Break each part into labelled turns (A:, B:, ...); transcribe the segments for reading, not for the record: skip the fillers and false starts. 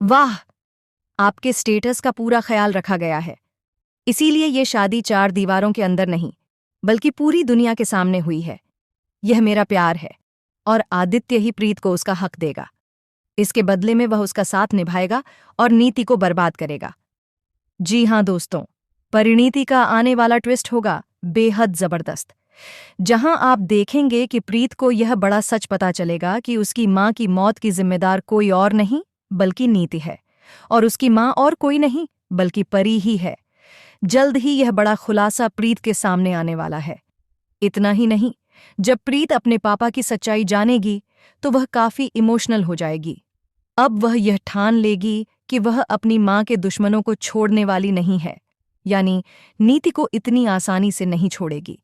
A: वाह, आपके स्टेटस का पूरा ख्याल रखा गया है। इसीलिए ये शादी चार दीवारों के अंदर नहीं, बल्कि पूरी दुनिया के सामने हुई है। यह मेरा प्यार है, और आदित्य ही प्रीत को उसका हक देगा। इसके बदले में वह उसका साथ निभाएगा और नीति को बर्बाद करेगा। जी हाँ दोस्तों, परिणीति का आने वाला ट्विस्ट होगा बेहद जबरदस्त। जहां आप देखेंगे कि प्रीत को यह बड़ा सच पता चलेगा कि उसकी मां की मौत की जिम्मेदार कोई और नहीं बल्कि नीति है, और उसकी मां और कोई नहीं बल्कि परी ही है। जल्द ही यह बड़ा खुलासा प्रीत के सामने आने वाला है। इतना ही नहीं, जब प्रीत अपने पापा की सच्चाई जानेगी तो वह काफी इमोशनल हो जाएगी। अब वह यह ठान लेगी कि वह अपनी मां के दुश्मनों को छोड़ने वाली नहीं है, यानी नीति को इतनी आसानी से नहीं छोड़ेगी।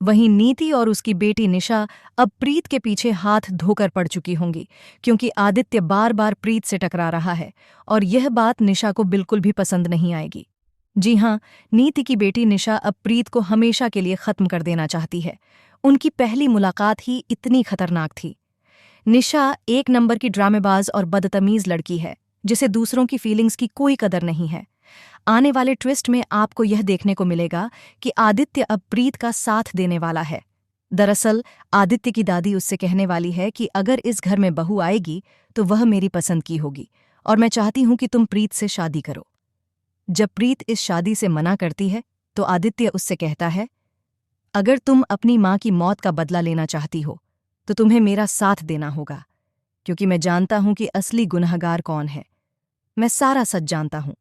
A: वहीं नीति और उसकी बेटी निशा अब प्रीत के पीछे हाथ धोकर पड़ चुकी होंगी, क्योंकि आदित्य बार बार प्रीत से टकरा रहा है और यह बात निशा को बिल्कुल भी पसंद नहीं आएगी। जी हाँ, नीति की बेटी निशा अब प्रीत को हमेशा के लिए खत्म कर देना चाहती है। उनकी पहली मुलाकात ही इतनी खतरनाक थी। निशा एक नंबर की ड्रामेबाज और बदतमीज लड़की है, जिसे दूसरों की फीलिंग्स की कोई कदर नहीं है। आने वाले ट्विस्ट में आपको यह देखने को मिलेगा कि आदित्य अब प्रीत का साथ देने वाला है। दरअसल आदित्य की दादी उससे कहने वाली है कि अगर इस घर में बहू आएगी तो वह मेरी पसंद की होगी, और मैं चाहती हूं कि तुम प्रीत से शादी करो। जब प्रीत इस शादी से मना करती है तो आदित्य उससे कहता है, अगर तुम अपनी मां की मौत का बदला लेना चाहती हो तो तुम्हें मेरा साथ देना होगा, क्योंकि मैं जानता हूं कि असली गुनहगार कौन है। मैं सारा सच जानता हूं।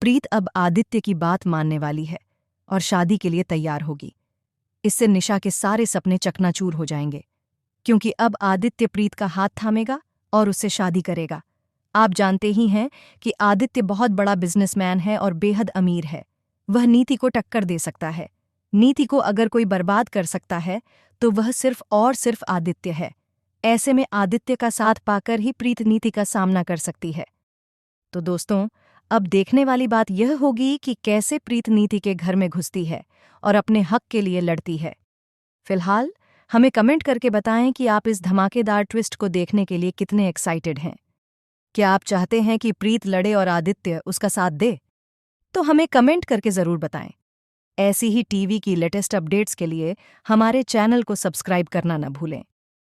A: प्रीत अब आदित्य की बात मानने वाली है और शादी के लिए तैयार होगी। इससे निशा के सारे सपने चकनाचूर हो जाएंगे, क्योंकि अब आदित्य प्रीत का हाथ थामेगा और उससे शादी करेगा। आप जानते ही हैं कि आदित्य बहुत बड़ा बिजनेसमैन है और बेहद अमीर है। वह नीति को टक्कर दे सकता है। नीति को अगर कोई बर्बाद कर सकता है तो वह सिर्फ और सिर्फ आदित्य है। ऐसे में आदित्य का साथ पाकर ही प्रीत नीति का सामना कर सकती है। तो दोस्तों, अब देखने वाली बात यह होगी कि कैसे प्रीत नीति के घर में घुसती है और अपने हक के लिए लड़ती है। फिलहाल हमें कमेंट करके बताएं कि आप इस धमाकेदार ट्विस्ट को देखने के लिए कितने एक्साइटेड हैं। क्या आप चाहते हैं कि प्रीत लड़े और आदित्य उसका साथ दे? तो हमें कमेंट करके ज़रूर बताएं। ऐसी ही टीवी की लेटेस्ट अपडेट्स के लिए हमारे चैनल को सब्सक्राइब करना न भूलें।